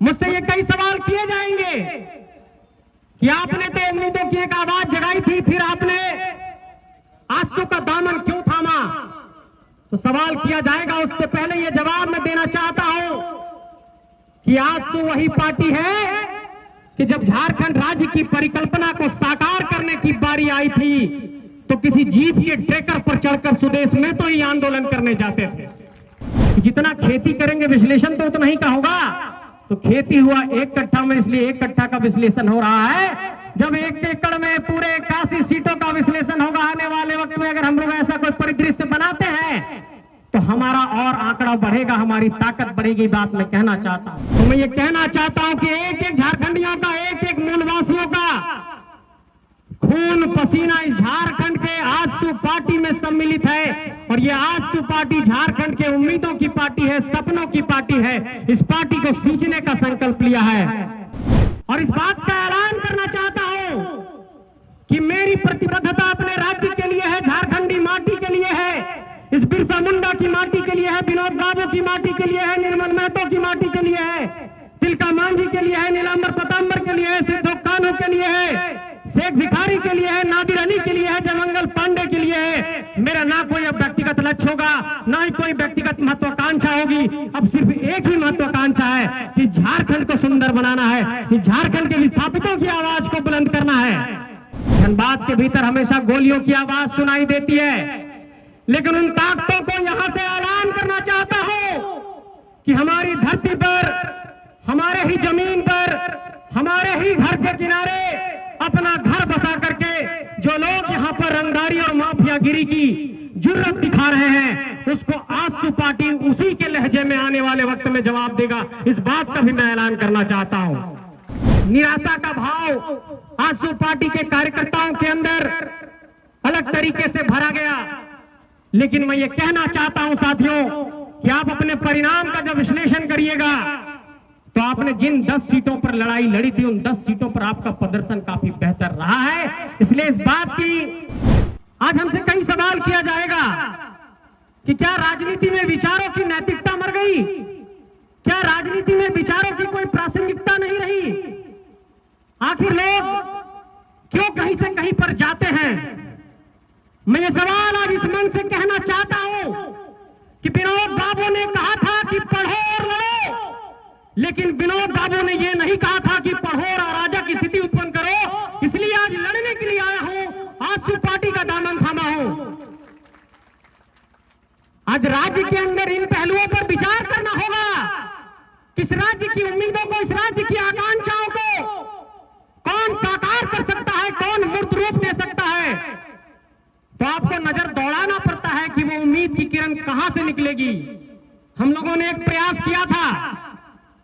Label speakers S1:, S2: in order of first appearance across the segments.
S1: मुझसे ये कई सवाल किए जाएंगे कि आपने तो उम्मीदों की एक आवाज जगाई थी, फिर आपने आंसू का दामन क्यों थामा। तो सवाल किया जाएगा, उससे पहले ये जवाब मैं देना चाहता हूं कि आजसू वही पार्टी है कि जब झारखंड राज्य की परिकल्पना को साकार करने की बारी आई थी तो किसी जीप के ट्रैकर पर चढ़कर सुदेश में तो ही आंदोलन करने जाते थे। जितना खेती करेंगे विश्लेषण तो उतना ही का होगा। तो खेती हुआ 1 कट्ठा में, इसलिए 1 कट्ठा का विश्लेषण हो रहा है। जब 1 एकड़ में पूरे 81 सीटों का विश्लेषण होगा आने वाले वक्त में, अगर हम लोग ऐसा कोई परिदृश्य बनाते हैं तो हमारा और आंकड़ा बढ़ेगा, हमारी ताकत बढ़ेगी। बात मैं कहना चाहता हूं। तो मैं ये कहना चाहता हूं कि एक एक झारखंडियों का, एक एक मूलवासियों का खून पसीना इस झारखंड के आजसू पार्टी में सम्मिलित है। और ये आजसू पार्टी झारखंड के उम्मीदों की पार्टी है, सपनों की पार्टी है। इस पार्टी को सींचने का संकल्प लिया है और इस बात का ऐलान करना चाहता हूं कि मेरी प्रतिबद्धता अपने राज्य के लिए है, झारखंडी माटी के लिए है, इस बिरसा मुंडा की माटी के लिए है, विनोद बाबू की माटी के लिए है, निर्मल महतो की माटी के लिए है, तिलका मांझी के लिए है, नीलांबर पतांबर के लिए है, सिद्धो कानू के लिए है, शेख भिखारी के लिए है, नादिर अली के लिए है, जयमंगल पांडे के लिए है। मेरा ना कोई अब व्यक्तिगत लक्ष्य होगा, ना ही कोई व्यक्तिगत महत्वाकांक्षा होगी। अब सिर्फ एक ही महत्वाकांक्षा है कि झारखंड को सुंदर बनाना है, कि झारखंड के विस्थापितों की आवाज को बुलंद करना है। धनबाद के भीतर हमेशा गोलियों की आवाज सुनाई देती है, लेकिन उन ताकतों को यहां से ऐलान करना चाहता हूं कि हमारी धरती पर, हमारे ही जमीन पर, हमारे ही घर के किनारे अपना घर बसा करके जो लोग यहां पर रंगदारी और माफियागिरी की जुर्रत दिखा रहे हैं, उसको आजसू पार्टी उसी के लहजे में आने वाले वक्त में जवाब देगा। इस बात का भी मैं ऐलान करना चाहता हूं। निराशा का भाव आजसू पार्टी के कार्यकर्ताओं के अंदर अलग तरीके से भरा गया, लेकिन मैं ये कहना चाहता हूं साथियों कि आप अपने परिणाम का जब विश्लेषण करिएगा तो आपने जिन 10 सीटों पर लड़ाई लड़ी थी, उन 10 सीटों पर आपका प्रदर्शन काफी बेहतर रहा है। इसलिए इस बात की आज हमसे कई सवाल किया जाएगा कि क्या राजनीति में विचारों की नैतिकता मर गई, क्या राजनीति में विचारों की कोई प्रासंगिकता नहीं रही, आखिर लोग क्यों कहीं से कहीं पर जाते हैं। मैं ये सवाल आज इस मन से कहना चाहता हूं कि विनोद बाबू ने कहा था कि पढ़ो और लड़ो, लेकिन विनोद बाबू ने यह नहीं कहा था कि पढ़ो और अराजक की स्थिति उत्पन्न करो। इसलिए आज लड़ने के लिए आया हूं, आजसू पार्टी का दामन थामा हूं। आज राज्य के अंदर इन पहलुओं पर विचार करना होगा। किस राज्य की उम्मीदों को, इस राज्य की आकांक्षाओं को कौन साकार कर सकता है, कौन मूर्त रूप दे सकता है। तो आपको नजर दौड़ाना पड़ता है कि वो उम्मीद की किरण कहां से निकलेगी। हम लोगों ने एक प्रयास किया था,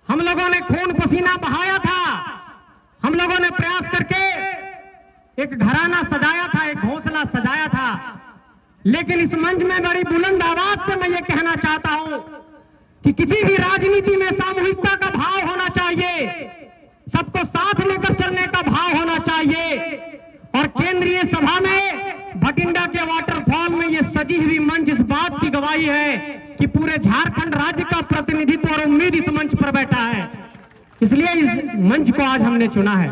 S1: हम लोगों ने खून पसीना बहाया था, हम लोगों ने प्रयास करके एक घराना सजाया था, एक घोंसला सजाया था। लेकिन इस मंच में बड़ी बुलंद आवाज से मैं ये कहना चाहता हूं कि किसी भी राजनीति में सामूहिकता का भाव होना चाहिए, सबको साथ लेकर चलने का भाव होना चाहिए। और केंद्रीय सभा में भटिंडा के वाटरफॉल में ये सजी हुई मंच इस बात की गवाही है कि पूरे झारखंड राज्य का प्रतिनिधित्व और उम्मीद इस मंच पर बैठा है। इसलिए इस मंच को आज हमने चुना है।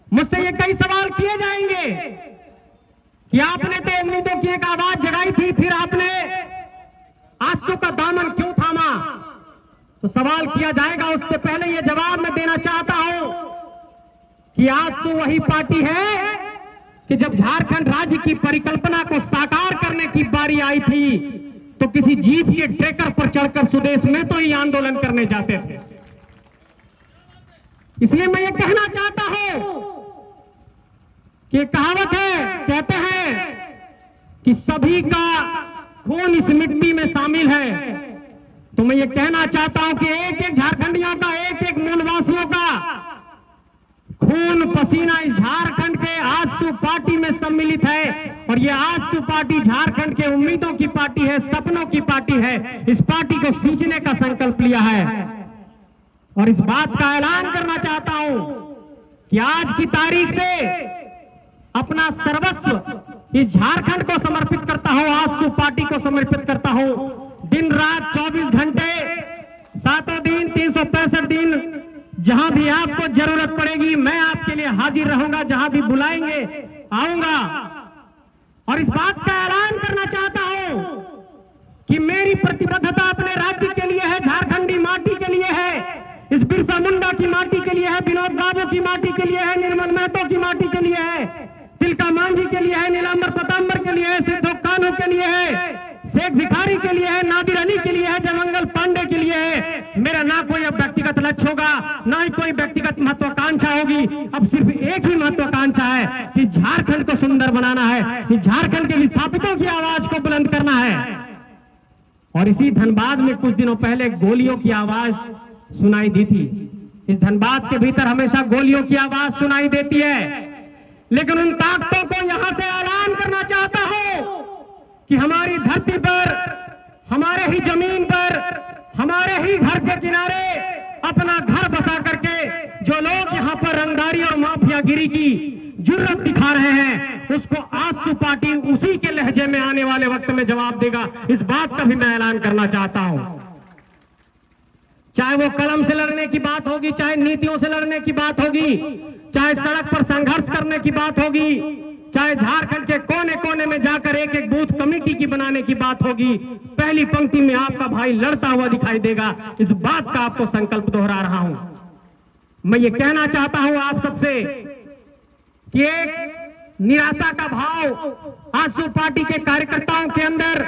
S1: मुझसे ये कई सवाल किए जाएंगे कि आपने तो उम्मीदों की एक आवाज जगाई थी, फिर आपने आंसू का दामन क्यों थामा। तो सवाल किया जाएगा, उससे पहले ये जवाब मैं देना चाहता हूं कि आजसू वही पार्टी है कि जब झारखंड राज्य की परिकल्पना को साकार करने की बारी आई थी तो किसी जीप के ट्रैकर पर चढ़कर सुदेश में तो ही आंदोलन करने जाते थे। इसलिए मैं ये कहना चाहता हूं कि कहावत है, कहते हैं कि सभी का खून इस मिट्टी में शामिल है। तो मैं ये कहना चाहता हूं कि एक एक झारखंडियों का, एक एक मूलवासियों का खून पसीना इस झारखंड के आजसू पार्टी में सम्मिलित है। और ये आजसू पार्टी झारखंड के उम्मीदों की पार्टी है, सपनों की पार्टी है। इस पार्टी को सींचने का संकल्प लिया है और इस बात का ऐलान करना चाहता हूं कि आज की तारीख से अपना सर्वस्व इस झारखंड को समर्पित करता हूं, आजसू पार्टी को समर्पित करता हूं। दिन रात 24 घंटे सातों दिन 365 दिन जहां भी आपको जरूरत पड़ेगी मैं आपके लिए हाजिर रहूंगा, जहां भी बुलाएंगे आऊंगा। और इस बात का ऐलान करना चाहता हूं कि मेरी प्रतिबद्धता अपने राज्य के लिए है, झारखंडी माटी के लिए है, इस बिरसा मुंडा की माटी के लिए है, विनोद बाबू की माटी के लिए है, निर्मल महतो की माटी के लिए है, तिलका मांझी के लिए है, नीलांबर पतांबर के लिए है, सिद्धू कान्हू के लिए है, शेख भिखारी के लिए है, नादिर अली के लिए है, जयमंगल पांडे के लिए है। मेरा ना कोई अब व्यक्तिगत लक्ष्य होगा, ना ही कोई व्यक्तिगत महत्वाकांक्षा होगी। अब सिर्फ एक ही महत्वाकांक्षा है कि झारखंड को सुंदर बनाना है, कि झारखंड के विस्थापितों की आवाज को बुलंद करना है। और इसी धनबाद में कुछ दिनों पहले गोलियों की आवाज सुनाई दी थी। इस धनबाद के भीतर हमेशा गोलियों की आवाज सुनाई देती है, लेकिन उन ताकतों को यहां से ऐलान करना चाहता हूं कि हमारी धरती पर, हमारे ही जमीन पर, हमारे ही घर के किनारे अपना घर बसा करके जो लोग यहां पर रंगदारी और माफियागिरी की जुर्रत दिखा रहे हैं, उसको आजसू पार्टी उसी के लहजे में आने वाले वक्त में जवाब देगा। इस बात का भी मैं ऐलान करना चाहता हूं। चाहे वो कलम से लड़ने की बात होगी, चाहे नीतियों से लड़ने की बात होगी, चाहे सड़क पर संघर्ष करने की बात होगी, चाहे झारखंड के कोने कोने में जाकर एक एक बूथ कमेटी की बनाने की बात होगी, पहली पंक्ति में आपका भाई लड़ता हुआ दिखाई देगा। इस बात का आपको संकल्प दोहरा रहा हूं। मैं ये कहना चाहता हूं आप सबसे कि एक निराशा का भाव आजसू पार्टी के कार्यकर्ताओं के अंदर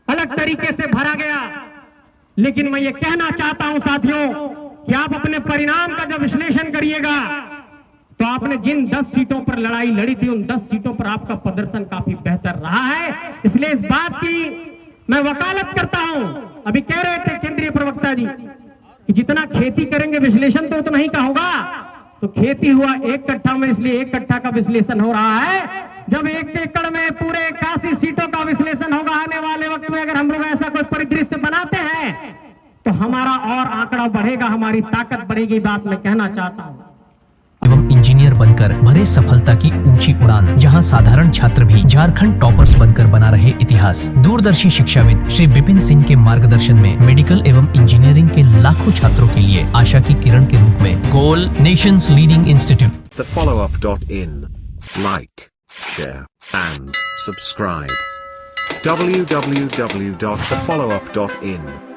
S1: अलग तरीके से भरा गया, लेकिन मैं ये कहना चाहता हूं साथियों कि आप अपने परिणाम का जब विश्लेषण करिएगा तो आपने जिन 10 सीटों पर लड़ाई लड़ी थी, उन 10 सीटों पर आपका प्रदर्शन काफी बेहतर रहा है। इसलिए इस बात की मैं वकालत करता हूं। अभी कह रहे थे केंद्रीय प्रवक्ता जी कि जितना खेती करेंगे विश्लेषण तो उतना ही का होगा। तो खेती हुआ 1 कट्ठा में, इसलिए 1 कट्ठा का विश्लेषण हो रहा है। जब 1 एकड़ में पूरे 81 सीटों का विश्लेषण होगा आने वाले वक्त में, अगर हम लोग ऐसा कोई परिदृश्य बनाते हैं तो हमारा और आंकड़ा बढ़ेगा, हमारी ताकत बढ़ेगी। बात मैं कहना चाहता हूं।
S2: एवं इंजीनियर बनकर भरे सफलता की ऊंची उड़ान, जहां साधारण छात्र भी झारखंड टॉपर्स बनकर बना रहे इतिहास। दूरदर्शी शिक्षाविद श्री विपिन सिंह के मार्गदर्शन में मेडिकल एवं इंजीनियरिंग के लाखों छात्रों के लिए आशा की किरण के रूप में गोल nation's leading institute.
S3: TheFollowUp.in. Like, share and subscribe. www.thefollowup.in